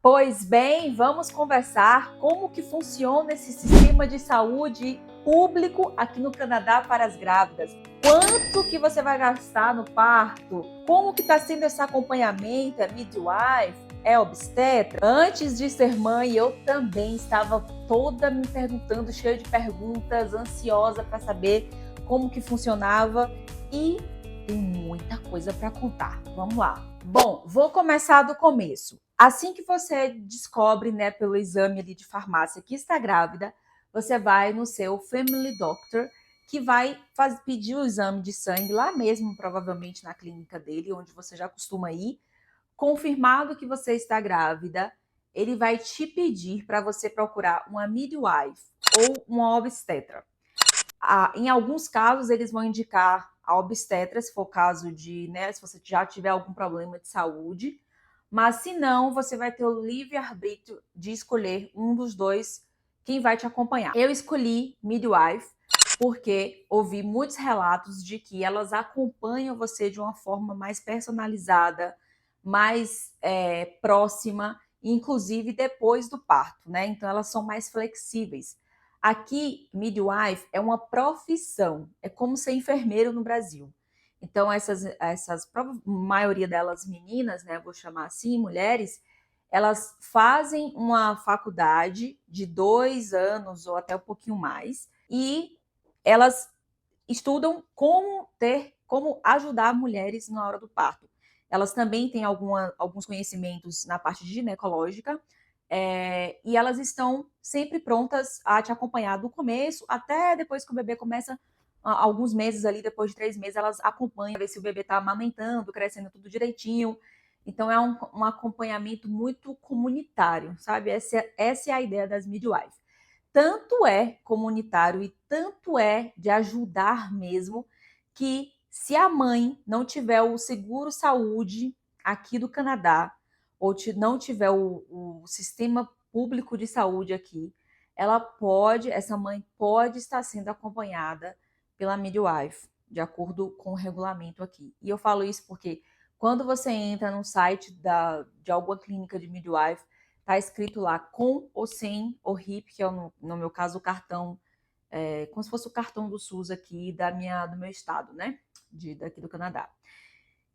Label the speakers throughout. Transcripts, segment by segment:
Speaker 1: Pois bem, vamos conversar como que funciona esse sistema de saúde público aqui no Canadá para as grávidas. Quanto que você vai gastar no parto? Como que está sendo esse acompanhamento? É midwife? É obstetra? Antes de ser mãe, eu também estava toda me perguntando, cheia de perguntas, ansiosa para saber como que funcionava e tem muita coisa para contar. Vamos lá. Bom, vou começar do começo. Assim que você descobre, né, pelo exame ali de farmácia que está grávida, você vai no seu Family Doctor, que vai pedir o exame de sangue lá mesmo, provavelmente na clínica dele, onde você já costuma ir. Confirmado que você está grávida, ele vai te pedir para você procurar uma midwife ou uma obstetra. Em alguns casos, eles vão indicar a obstetra, se for o caso de, né, se você já tiver algum problema de saúde, mas se não, você vai ter o livre-arbítrio de escolher um dos dois quem vai te acompanhar. Eu escolhi midwife porque ouvi muitos relatos de que elas acompanham você de uma forma mais personalizada, mais próxima, inclusive depois do parto, né? Então elas são mais flexíveis. Aqui, midwife é uma profissão, é como ser enfermeiro no Brasil. Então, maioria delas meninas, né, vou chamar assim, mulheres, elas fazem uma faculdade de 2 anos ou até um pouquinho mais e elas estudam como ajudar mulheres na hora do parto. Elas também têm alguns conhecimentos na parte ginecológica, e elas estão sempre prontas a te acompanhar do começo até depois que o bebê começa, alguns meses ali, depois de 3 meses, elas acompanham, ver se o bebê está amamentando, crescendo tudo direitinho. Então é um acompanhamento muito comunitário, sabe? Essa é a ideia das midwives. Tanto é comunitário e tanto é de ajudar mesmo, que se a mãe não tiver o seguro saúde aqui do Canadá, ou não tiver o sistema público de saúde aqui, essa mãe pode estar sendo acompanhada pela midwife, de acordo com o regulamento aqui. E eu falo isso porque quando você entra no site de alguma clínica de midwife, tá escrito lá com ou sem o RIP, que é no meu caso o cartão, como se fosse o cartão do SUS aqui do meu estado, né? Daqui do Canadá.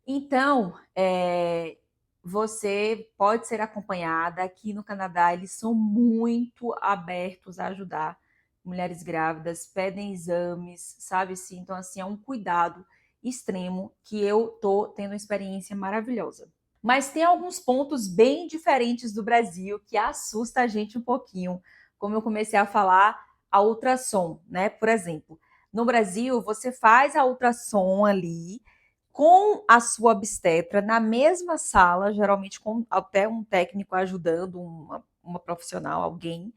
Speaker 1: Então, você pode ser acompanhada. Aqui no Canadá, eles são muito abertos a ajudar mulheres grávidas, pedem exames, sabe assim? Então, assim, é um cuidado extremo que eu tô tendo uma experiência maravilhosa. Mas tem alguns pontos bem diferentes do Brasil que assusta a gente um pouquinho. Como eu comecei a falar, a ultrassom, né? Por exemplo, no Brasil, você faz a ultrassom ali com a sua obstetra na mesma sala, geralmente com até um técnico ajudando, uma profissional, alguém.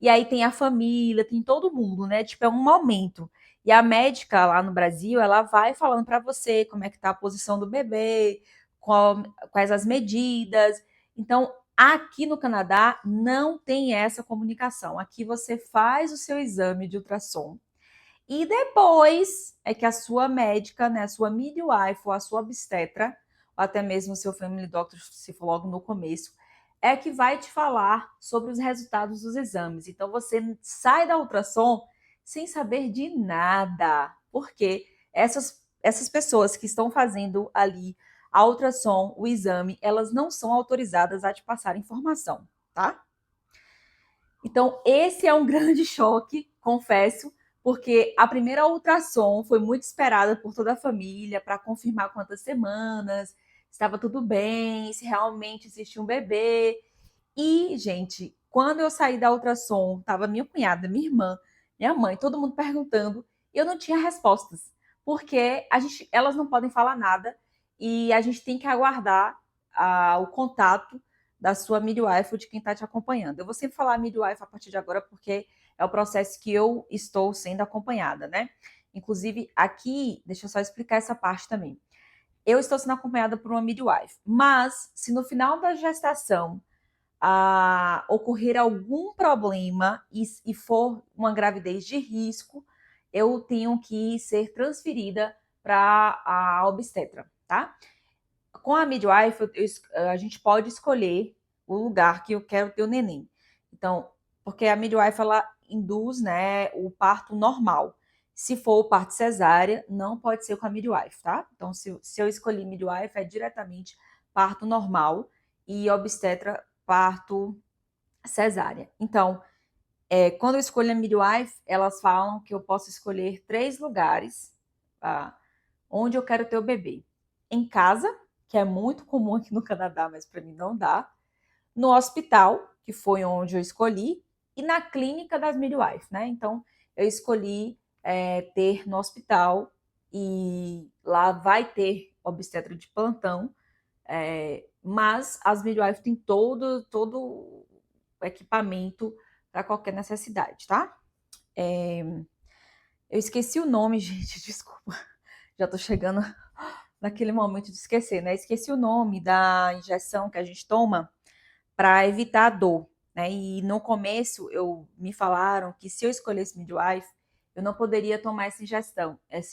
Speaker 1: E aí tem a família, tem todo mundo, né? Tipo, é um momento. E a médica lá no Brasil, ela vai falando para você como é que tá a posição do bebê, quais as medidas. Então, aqui no Canadá não tem essa comunicação. Aqui você faz o seu exame de ultrassom e depois é que a sua médica, né, a sua midwife ou a sua obstetra, ou até mesmo o seu family doctor, se for logo no começo, é que vai te falar sobre os resultados dos exames. Então você sai da ultrassom sem saber de nada, porque essas pessoas que estão fazendo ali a ultrassom, o exame, elas não são autorizadas a te passar informação, tá? Então, esse é um grande choque, confesso, porque a primeira ultrassom foi muito esperada por toda a família para confirmar quantas semanas, estava tudo bem, se realmente existia um bebê. E, gente, quando eu saí da ultrassom, estava minha cunhada, minha irmã, minha mãe, todo mundo perguntando, e eu não tinha respostas, porque elas não podem falar nada e a gente tem que aguardar o contato da sua midwife ou de quem está te acompanhando. Eu vou sempre falar midwife a partir de agora porque é o processo que eu estou sendo acompanhada, né? Inclusive, aqui, deixa eu só explicar essa parte também. Eu estou sendo acompanhada por uma midwife, mas se no final da gestação ocorrer algum problema e for uma gravidez de risco, eu tenho que ser transferida para a obstetra, tá? Com a midwife, a gente pode escolher o lugar que eu quero ter o neném. Então, porque a midwife, ela induz, né, o parto normal. Se for o parto cesárea, não pode ser com a midwife, tá? Então, se eu escolhi midwife, é diretamente parto normal e obstetra parto cesárea. Então, quando eu escolho a midwife, elas falam que eu posso escolher 3 lugares onde eu quero ter o bebê. Em casa, que é muito comum aqui no Canadá, mas para mim não dá. No hospital, que foi onde eu escolhi, e na clínica das midwife, né? Então, eu escolhi ter no hospital e lá vai ter obstetra de plantão, mas as midwife têm todo o equipamento para qualquer necessidade, tá? Eu esqueci o nome, gente, desculpa. Já tô chegando naquele momento de esquecer, né? Esqueci o nome da injeção que a gente toma para evitar a dor, né? E no começo me falaram que se eu escolhesse midwife, eu não poderia tomar essa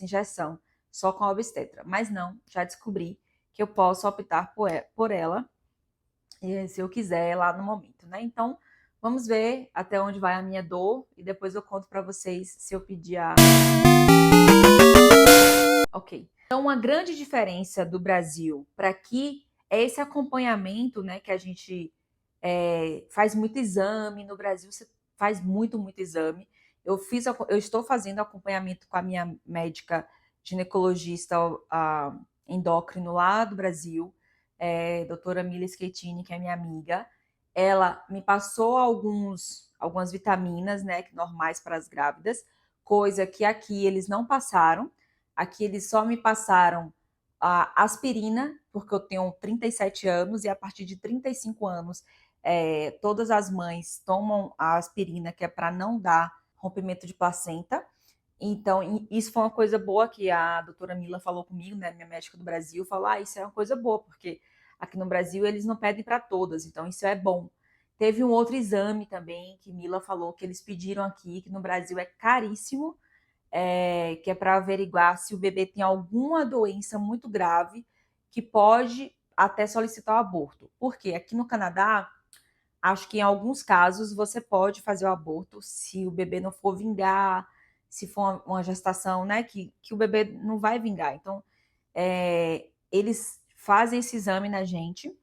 Speaker 1: injeção só com a obstetra. Mas não, já descobri que eu posso optar por ela, se eu quiser, lá no momento, né? Então, vamos ver até onde vai a minha dor e depois eu conto para vocês se eu pedir a... Ok. Então, uma grande diferença do Brasil para aqui é esse acompanhamento, né, que a gente faz muito exame. No Brasil, você faz muito exame. Eu estou fazendo acompanhamento com a minha médica ginecologista endócrino lá do Brasil, doutora Mila Schettini, que é minha amiga. Ela me passou algumas vitaminas, né, normais para as grávidas, coisa que aqui eles não passaram. Aqui eles só me passaram a aspirina, porque eu tenho 37 anos e a partir de 35 anos todas as mães tomam a aspirina, que é para não dar rompimento de placenta. Então, isso foi uma coisa boa que a doutora Mila falou comigo, né, minha médica do Brasil, falou, isso é uma coisa boa, porque aqui no Brasil eles não pedem para todas, então isso é bom. Teve um outro exame também que Mila falou que eles pediram aqui, que no Brasil é caríssimo, que é para averiguar se o bebê tem alguma doença muito grave que pode até solicitar o aborto. Porque aqui no Canadá, acho que em alguns casos você pode fazer o aborto se o bebê não for vingar, se for uma gestação, né, que o bebê não vai vingar. Então, eles fazem esse exame na gente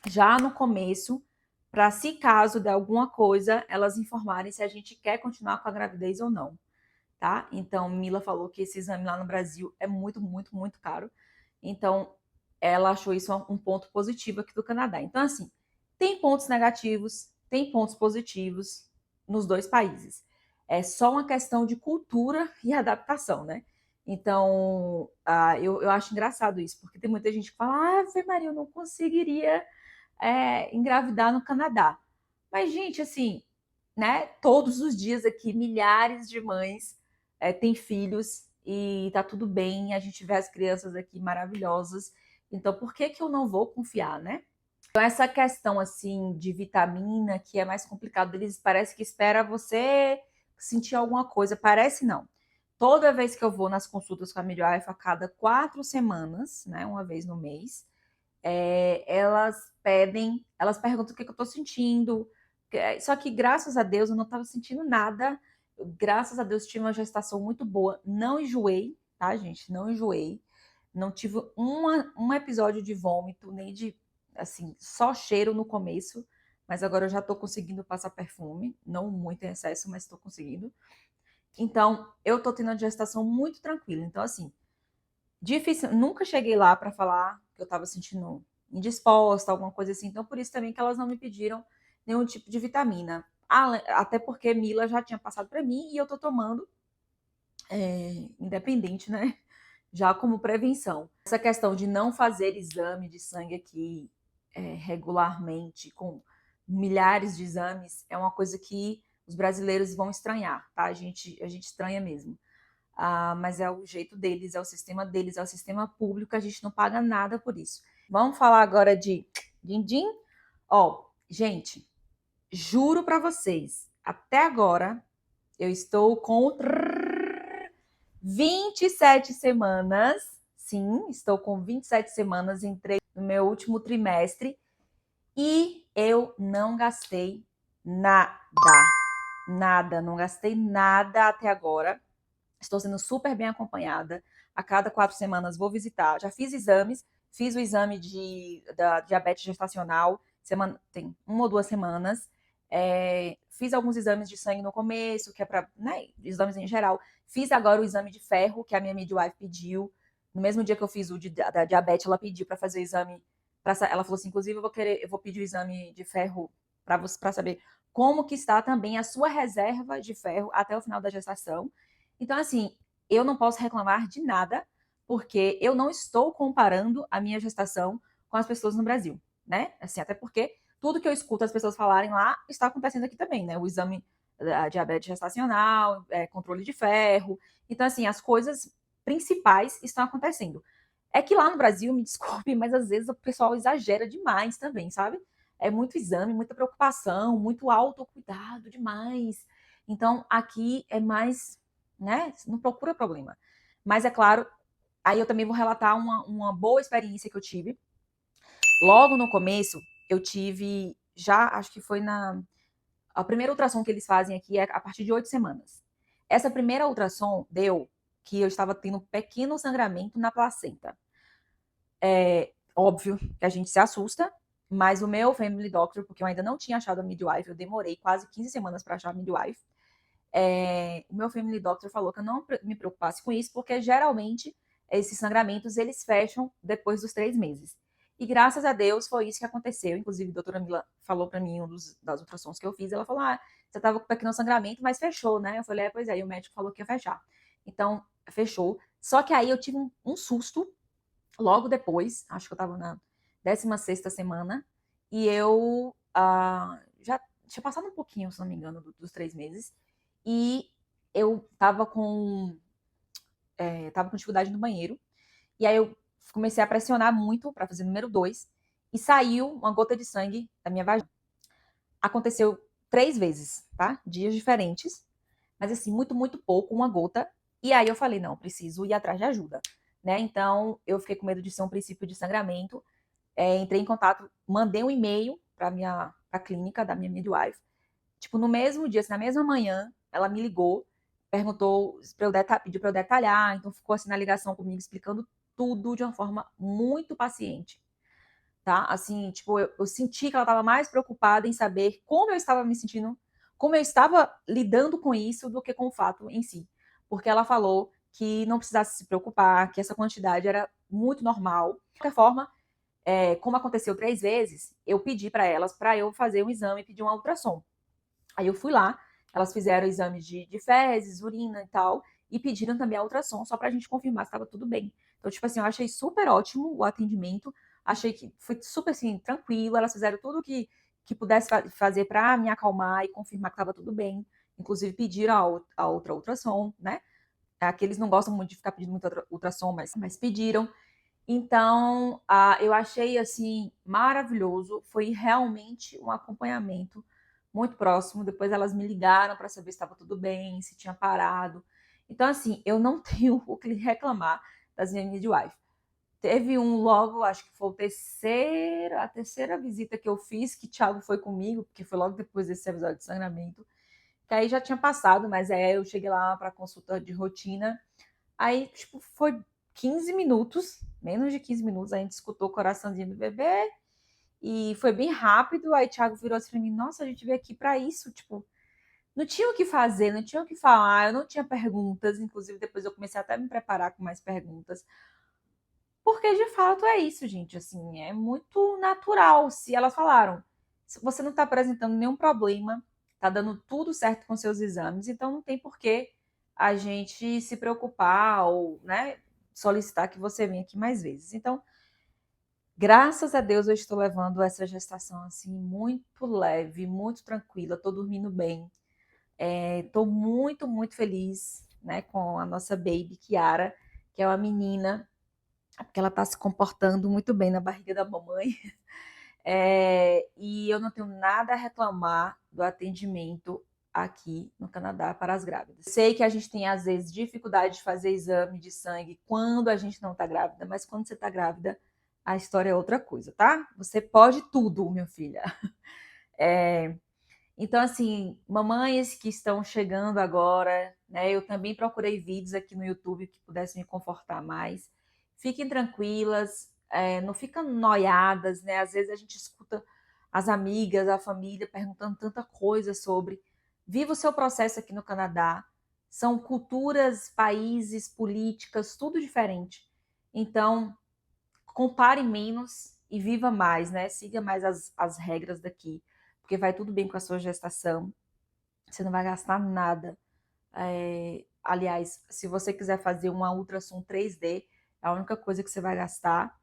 Speaker 1: já no começo, para se caso der alguma coisa, elas informarem se a gente quer continuar com a gravidez ou não. Tá? Então, Mila falou que esse exame lá no Brasil é muito caro. Então, ela achou isso um ponto positivo aqui do Canadá. Então, assim, tem pontos negativos, tem pontos positivos nos dois países. É só uma questão de cultura e adaptação, né? Então, eu acho engraçado isso, porque tem muita gente que fala, Maria, eu não conseguiria engravidar no Canadá. Mas, gente, assim, né? Todos os dias aqui, milhares de mães têm filhos e tá tudo bem. A gente vê as crianças aqui maravilhosas. Então, por que eu não vou confiar, né? Então, essa questão, assim, de vitamina, que é mais complicado, eles parece que espera você sentir alguma coisa. Parece não. Toda vez que eu vou nas consultas com a midwife, a cada 4 semanas, né? Uma vez no mês, elas perguntam o que eu tô sentindo. Só que, graças a Deus, eu não estava sentindo nada. Graças a Deus, tive uma gestação muito boa. Não enjoei, tá, gente? Não enjoei. Não tive um episódio de vômito, nem de, assim, só cheiro no começo. Mas agora eu já tô conseguindo passar perfume. Não muito em excesso, mas tô conseguindo. Então, eu tô tendo uma gestação muito tranquila. Então, assim, difícil. Nunca cheguei lá para falar que eu tava sentindo indisposta, alguma coisa assim. Então, por isso também que elas não me pediram nenhum tipo de vitamina. Até porque Mila já tinha passado para mim e eu tô tomando independente, né? Já como prevenção. Essa questão de não fazer exame de sangue aqui regularmente, com milhares de exames, é uma coisa que os brasileiros vão estranhar, tá? A gente estranha mesmo. Mas é o jeito deles, é o sistema deles, é o sistema público, a gente não paga nada por isso. Vamos falar agora de din-din? Gente, juro para vocês, até agora eu estou com 27 semanas. Sim, estou com 27 semanas, entrei no meu último trimestre e eu não gastei nada, nada, não gastei nada até agora. Estou sendo super bem acompanhada. A cada 4 semanas vou visitar. Já fiz exames, fiz o exame da diabetes gestacional, tem 1 ou 2 semanas. Fiz alguns exames de sangue no começo, que é para, né, exames em geral. Fiz agora o exame de ferro, que a minha midwife pediu. No mesmo dia que eu fiz da diabetes, ela pediu para fazer o exame. Ela falou assim, inclusive, eu vou pedir o exame de ferro para saber como que está também a sua reserva de ferro até o final da gestação. Então, assim, eu não posso reclamar de nada, porque eu não estou comparando a minha gestação com as pessoas no Brasil, né? Assim, até porque tudo que eu escuto as pessoas falarem lá está acontecendo aqui também, né? O exame da diabetes gestacional, controle de ferro. Então, assim, as coisas principais estão acontecendo. É que lá no Brasil, me desculpe, mas às vezes o pessoal exagera demais também, sabe? É muito exame, muita preocupação, muito autocuidado demais. Então, aqui é mais, né? Não procura problema. Mas é claro, aí eu também vou relatar uma boa experiência que eu tive. Logo no começo, eu tive, já acho que foi a primeira ultrassom que eles fazem aqui é a partir de 8 semanas. Essa primeira ultrassom deu que eu estava tendo um pequeno sangramento na placenta. É óbvio que a gente se assusta, mas o meu family doctor, porque eu ainda não tinha achado a midwife, eu demorei quase 15 semanas para achar a midwife. O meu family doctor falou que eu não me preocupasse com isso, porque geralmente esses sangramentos eles fecham depois dos 3 meses. E graças a Deus foi isso que aconteceu. Inclusive, a doutora Mila falou para mim, das ultrassons que eu fiz, ela falou: ah, você tava com pequeno sangramento, mas fechou, né? Eu falei: pois é, e o médico falou que ia fechar. Então, fechou. Só que aí eu tive um susto logo depois, acho que eu tava na 16ª semana, e eu já tinha passado um pouquinho, se não me engano, dos 3 meses, e eu tava com dificuldade no banheiro, e aí eu comecei a pressionar muito para fazer número 2, e saiu uma gota de sangue da minha vagina. Aconteceu 3 vezes, tá? Dias diferentes, mas assim, muito, muito pouco, uma gota. E aí eu falei, não, preciso ir atrás de ajuda, né? Então eu fiquei com medo de ser um princípio de sangramento, entrei em contato, mandei um e-mail para a clínica da minha midwife. Tipo, no mesmo dia, assim, na mesma manhã, ela me ligou, perguntou pediu para eu detalhar, então ficou assim na ligação comigo, explicando tudo de uma forma muito paciente, tá? Assim, tipo, eu senti que ela estava mais preocupada em saber como eu estava me sentindo, como eu estava lidando com isso, do que com o fato em si. Porque ela falou que não precisasse se preocupar, que essa quantidade era muito normal. De qualquer forma, como aconteceu 3 vezes, eu pedi para elas para eu fazer um exame e pedir uma ultrassom. Aí eu fui lá, elas fizeram exames de fezes, urina e tal, e pediram também a ultrassom, só pra gente confirmar se estava tudo bem. Então, tipo assim, eu achei super ótimo o atendimento, achei que foi super, assim, tranquilo, elas fizeram tudo que pudesse fazer para me acalmar e confirmar que estava tudo bem. Inclusive, pediram a outra ultrassom, né? Aqui eles não gostam muito de ficar pedindo muita ultrassom, mas pediram. Então, eu achei assim maravilhoso. Foi realmente um acompanhamento muito próximo. Depois elas me ligaram para saber se estava tudo bem, se tinha parado. Então, assim, eu não tenho o que reclamar das minhas midwife. Teve logo, acho que foi a terceira visita que eu fiz, que Thiago foi comigo, porque foi logo depois desse episódio de sangramento, que aí já tinha passado, mas eu cheguei lá para consulta de rotina. Aí, tipo, foi 15 minutos, menos de 15 minutos, a gente escutou o coraçãozinho do bebê e foi bem rápido. Aí Thiago virou assim pra mim: nossa, a gente veio aqui pra isso, tipo, não tinha o que fazer, não tinha o que falar, eu não tinha perguntas. Inclusive, depois eu comecei até a me preparar com mais perguntas. Porque de fato é isso, gente, assim, é muito natural. Se elas falaram, se você não tá apresentando nenhum problema, tá dando tudo certo com seus exames, então não tem por que a gente se preocupar ou, né, solicitar que você venha aqui mais vezes. Então, graças a Deus eu estou levando essa gestação assim muito leve, muito tranquila, tô dormindo bem. Tô muito, muito feliz, né, com a nossa baby Kiara, que é uma menina, porque ela está se comportando muito bem na barriga da mamãe. E eu não tenho nada a reclamar do atendimento aqui no Canadá para as grávidas. Sei que a gente tem, às vezes, dificuldade de fazer exame de sangue quando a gente não está grávida, mas quando você está grávida, a história é outra coisa, tá? Você pode tudo, minha filha. É, então, assim, mamães que estão chegando agora, né? Eu também procurei vídeos aqui no YouTube que pudessem me confortar mais. Fiquem tranquilas, não ficam noiadas, né? Às vezes a gente escuta as amigas, a família perguntando tanta coisa sobre. Viva o seu processo aqui no Canadá. São culturas, países, políticas, tudo diferente. Então, compare menos e viva mais, né? Siga mais as regras daqui, porque vai tudo bem com a sua gestação. Você não vai gastar nada. Aliás, se você quiser fazer uma ultrassom 3D, é a única coisa que você vai gastar.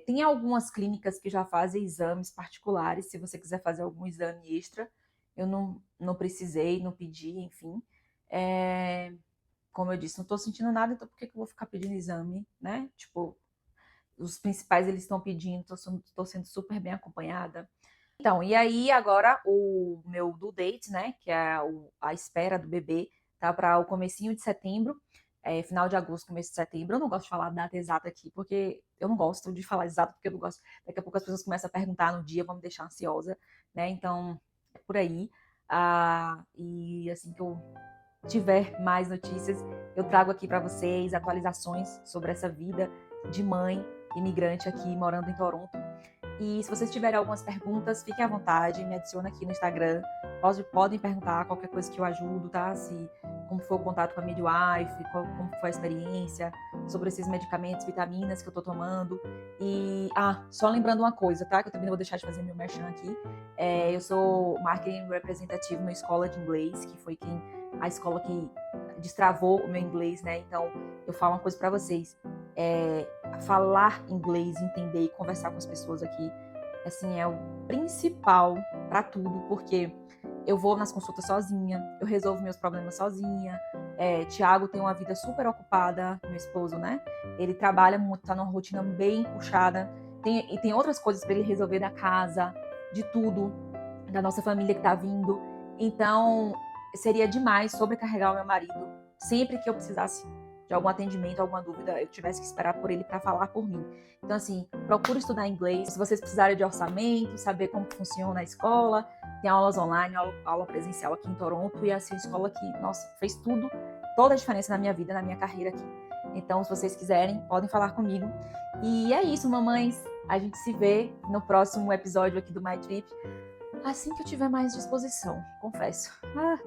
Speaker 1: Tem algumas clínicas que já fazem exames particulares, se você quiser fazer algum exame extra. Eu não precisei, não pedi, enfim. Como eu disse, não estou sentindo nada, então por que eu vou ficar pedindo exame, né? Tipo, os principais eles estão pedindo, estou sendo super bem acompanhada. Então, e aí agora o meu due date, né, que é a espera do bebê, tá para o comecinho de setembro, final de agosto, começo de setembro. Eu não gosto de falar a data exata aqui, porque eu não gosto de falar exato, porque eu não gosto. Daqui a pouco as pessoas começam a perguntar no dia, vão me deixar ansiosa, né? Então, é por aí. E assim que eu tiver mais notícias, eu trago aqui para vocês atualizações sobre essa vida de mãe imigrante aqui morando em Toronto. E se vocês tiverem algumas perguntas, fiquem à vontade, me adiciona aqui no Instagram. Podem perguntar qualquer coisa que eu ajudo, tá? Como foi o contato com a midwife, como foi a experiência, sobre esses medicamentos, vitaminas que eu tô tomando. E, só lembrando uma coisa, tá? Que eu também não vou deixar de fazer meu merchan aqui. Eu sou marketing representativo na escola de inglês, que foi a escola que destravou o meu inglês, né? Então, eu falo uma coisa para vocês. Falar inglês, entender e conversar com as pessoas aqui, assim, é o principal para tudo, porque eu vou nas consultas sozinha, eu resolvo meus problemas sozinha. Tiago tem uma vida super ocupada, meu esposo, né? Ele trabalha muito, tá numa rotina bem puxada, e tem outras coisas para ele resolver da casa, de tudo, da nossa família que tá vindo. Então, seria demais sobrecarregar o meu marido sempre que eu precisasse de algum atendimento, alguma dúvida, eu tivesse que esperar por ele para falar por mim. Então, assim, procure estudar inglês. Se vocês precisarem de orçamento, saber como funciona a escola, tem aulas online, aula presencial aqui em Toronto, e assim, a escola que, nossa, fez toda a diferença na minha vida, na minha carreira aqui. Então, se vocês quiserem, podem falar comigo. E é isso, mamães. A gente se vê no próximo episódio aqui do My Trip. Assim que eu tiver mais disposição, confesso.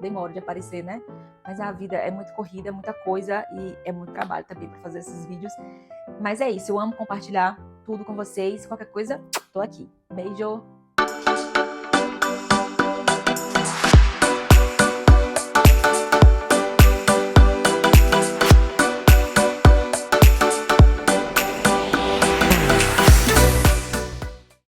Speaker 1: Demora de aparecer, né? Mas a vida é muito corrida, é muita coisa e é muito trabalho também para fazer esses vídeos. Mas é isso, eu amo compartilhar tudo com vocês. Qualquer coisa, tô aqui. Beijo!